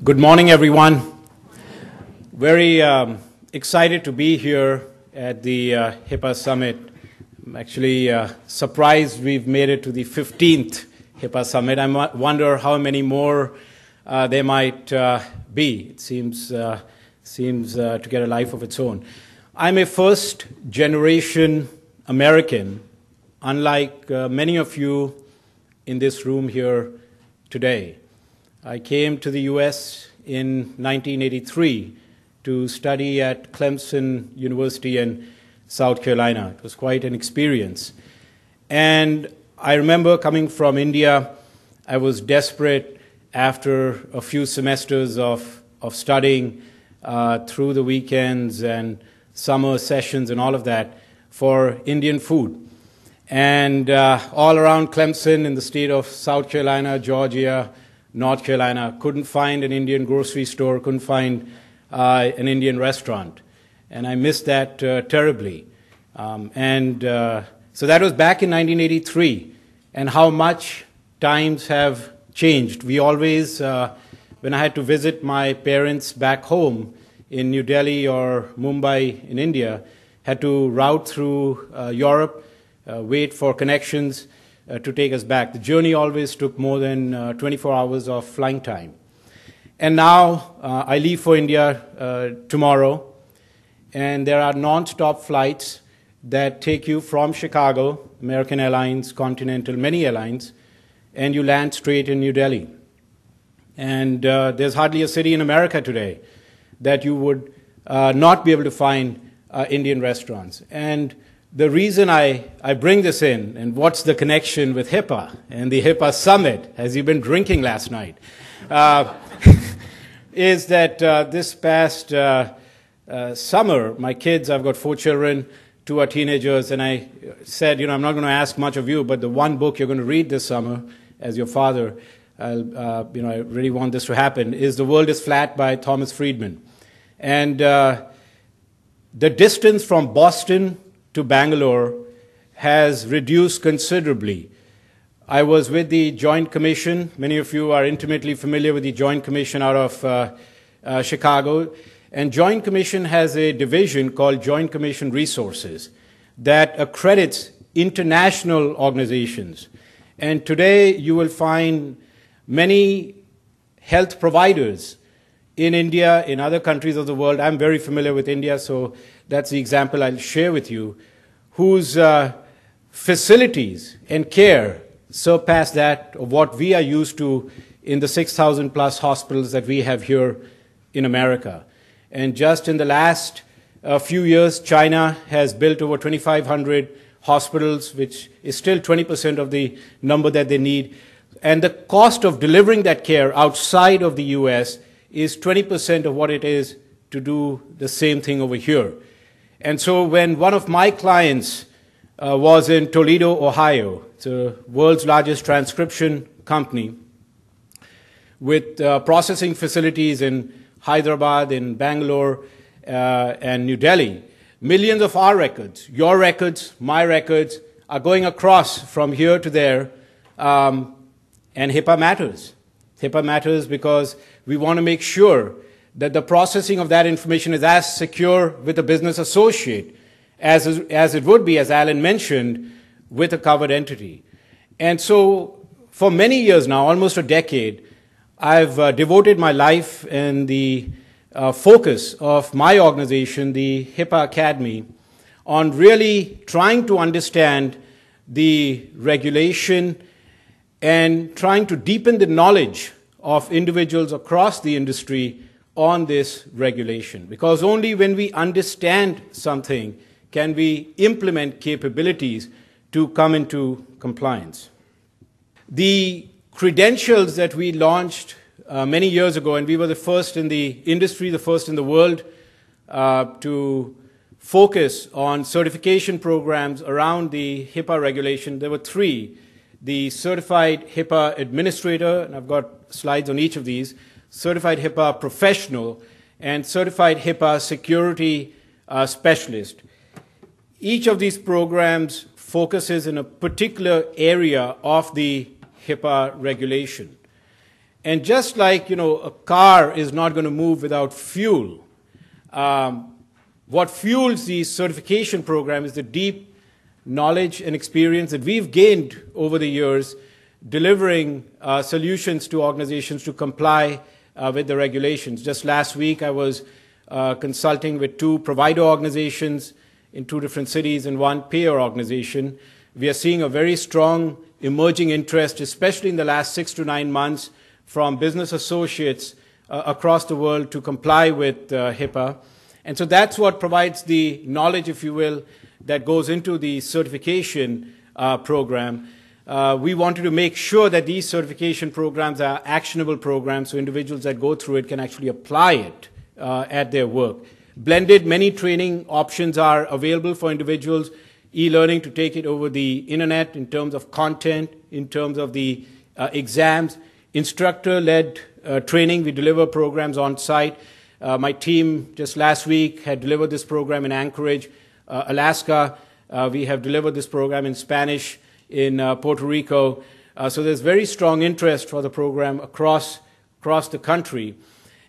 Good morning, everyone. Very excited to be here at the HIPAA Summit. I'm actually surprised we've made it to the 15th HIPAA Summit. I wonder how many more there might be. It seems to get a life of its own. I'm a first-generation American, unlike many of you in this room here today. I came to the U.S. in 1983 to study at Clemson University in South Carolina. It was quite an experience. And I remember coming from India. I was desperate after a few semesters of studying through the weekends and summer sessions and all of that for Indian food. And all around Clemson in the state of South Carolina, Georgia, North Carolina, couldn't find an Indian grocery store, couldn't find an Indian restaurant. And I missed that terribly. So that was back in 1983. And how much times have changed. We always, when I had to visit my parents back home in New Delhi or Mumbai in India, had to route through Europe, wait for connections to take us back. The journey always took more than 24 hours of flying time. And now I leave for India tomorrow, and there are non-stop flights that take you from Chicago, American Airlines, Continental, many airlines, and you land straight in New Delhi. And there's hardly a city in America today that you would not be able to find Indian restaurants. And the reason I bring this in, and what's the connection with HIPAA and the HIPAA Summit, has you been drinking last night, is that this past summer, my kids, I've got 4 children, 2 are teenagers, and I said, I'm not going to ask much of you, but the one book you're going to read this summer, as your father, I really want this to happen, is The World is Flat by Thomas Friedman. And the distance from Boston to Bangalore has reduced considerably. I was with the Joint Commission. Many of you are intimately familiar with the Joint Commission out of Chicago. And Joint Commission has a division called Joint Commission Resources that accredits international organizations. And today you will find many health providers in India, in other countries of the world. I'm very familiar with India, so that's the example I'll share with you, whose facilities and care surpass that of what we are used to in the 6,000 plus hospitals that we have here in America. And just in the last few years, China has built over 2,500 hospitals, which is still 20% of the number that they need. And the cost of delivering that care outside of the US is 20% of what it is to do the same thing over here. And so when one of my clients was in Toledo, Ohio, it's the world's largest transcription company with processing facilities in Hyderabad, in Bangalore, and New Delhi, millions of our records, your records, my records, are going across from here to there, and HIPAA matters. HIPAA matters because we want to make sure that the processing of that information is as secure with a business associate as it would be, as Alan mentioned, with a covered entity. And so for many years now, almost a decade, I've devoted my life and the focus of my organization, the HIPAA Academy, on really trying to understand the regulation and trying to deepen the knowledge of individuals across the industry on this regulation. Because only when we understand something can we implement capabilities to come into compliance. The credentials that we launched many years ago, and we were the first in the industry, the first in the world to focus on certification programs around the HIPAA regulation. There were 3. The Certified HIPAA Administrator, and I've got slides on each of these, Certified HIPAA Professional, and Certified HIPAA Security Specialist. Each of these programs focuses in a particular area of the HIPAA regulation. And just like, a car is not going to move without fuel, what fuels the certification program is the deep knowledge and experience that we've gained over the years delivering solutions to organizations to comply with the regulations. Just last week, I was consulting with 2 provider organizations in 2 different cities and 1 payer organization. We are seeing a very strong emerging interest, especially in the last 6 to 9 months, from business associates across the world to comply with HIPAA. And so that's what provides the knowledge, if you will, that goes into the certification program. We wanted to make sure that these certification programs are actionable programs so individuals that go through it can actually apply it at their work. Blended, many training options are available for individuals, e-learning to take it over the internet in terms of content, in terms of the exams, instructor-led training. We deliver programs on site. My team just last week had delivered this program in Anchorage, Alaska. We have delivered this program in Spanish in Puerto Rico. So there's very strong interest for the program across the country.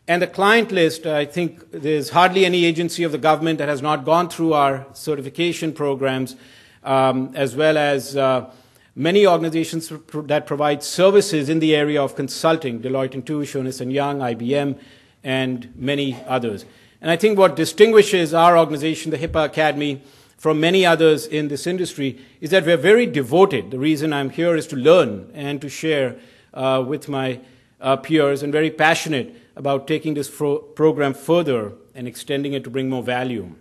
And the client list, I think there's hardly any agency of the government that has not gone through our certification programs, as well as many organizations that provide services in the area of consulting, Deloitte & Touche, Ernst & Young, IBM, and many others. And I think what distinguishes our organization, the HIPAA Academy, from many others in this industry is that we're very devoted. The reason I'm here is to learn and to share with my peers, and very passionate about taking this program further and extending it to bring more value.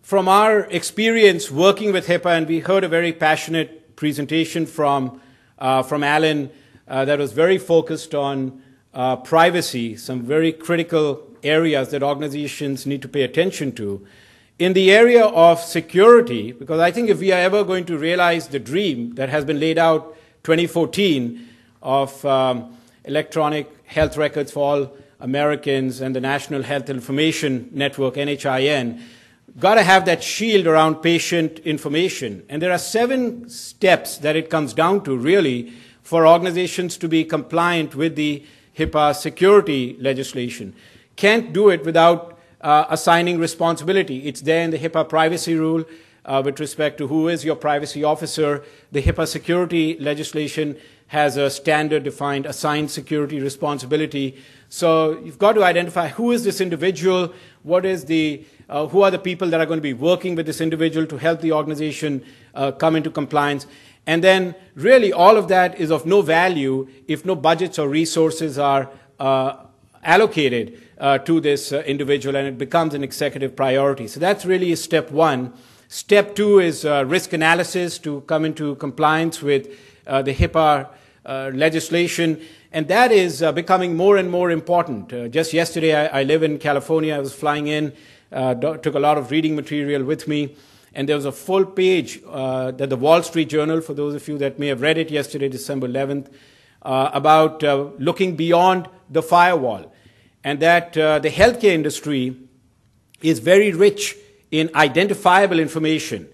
From our experience working with HIPAA, and we heard a very passionate presentation from Alan that was very focused on privacy, some very critical areas that organizations need to pay attention to. In the area of security, because I think if we are ever going to realize the dream that has been laid out 2014 of electronic health records for all Americans and the National Health Information Network, NHIN, got to have that shield around patient information. And there are 7 steps that it comes down to, really, for organizations to be compliant with the HIPAA security legislation. Can't do it without assigning responsibility. It's there in the HIPAA privacy rule with respect to who is your privacy officer. The HIPAA security legislation has a standard defined assigned security responsibility. So you've got to identify who is this individual, what is the, who are the people that are going to be working with this individual to help the organization come into compliance. And then really all of that is of no value if no budgets or resources are allocated to this individual, and it becomes an executive priority. So that's really step 1. Step 2 is risk analysis to come into compliance with the HIPAA legislation, and that is becoming more and more important. Just yesterday, I live in California. I was flying in, took a lot of reading material with me, and there was a full page that the Wall Street Journal, for those of you that may have read it yesterday, December 11th, about looking beyond the firewall, and that the healthcare industry is very rich in identifiable information.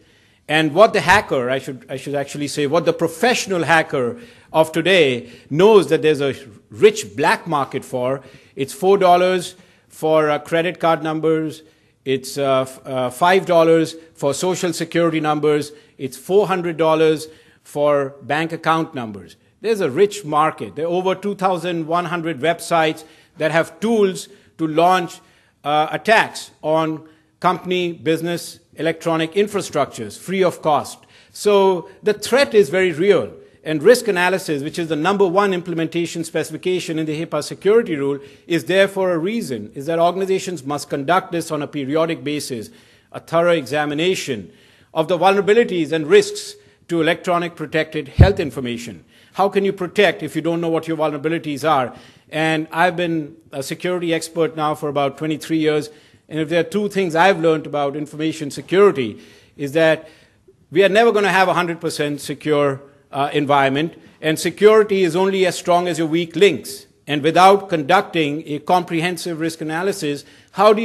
And what the hacker, I should actually say, what the professional hacker of today knows that there's a rich black market for. It's $4 for credit card numbers. It's $5 for social security numbers. It's $400 for bank account numbers. There's a rich market. There are over 2,100 websites that have tools to launch attacks on company, business, electronic infrastructures, free of cost. So the threat is very real. And risk analysis, which is the #1 implementation specification in the HIPAA security rule, is there for a reason, is that organizations must conduct this on a periodic basis, a thorough examination of the vulnerabilities and risks to electronic protected health information. How can you protect if you don't know what your vulnerabilities are? And I've been a security expert now for about 23 years, and if there are 2 things I've learned about information security, is that we are never going to have a 100% secure environment, and security is only as strong as your weak links. And without conducting a comprehensive risk analysis, how do you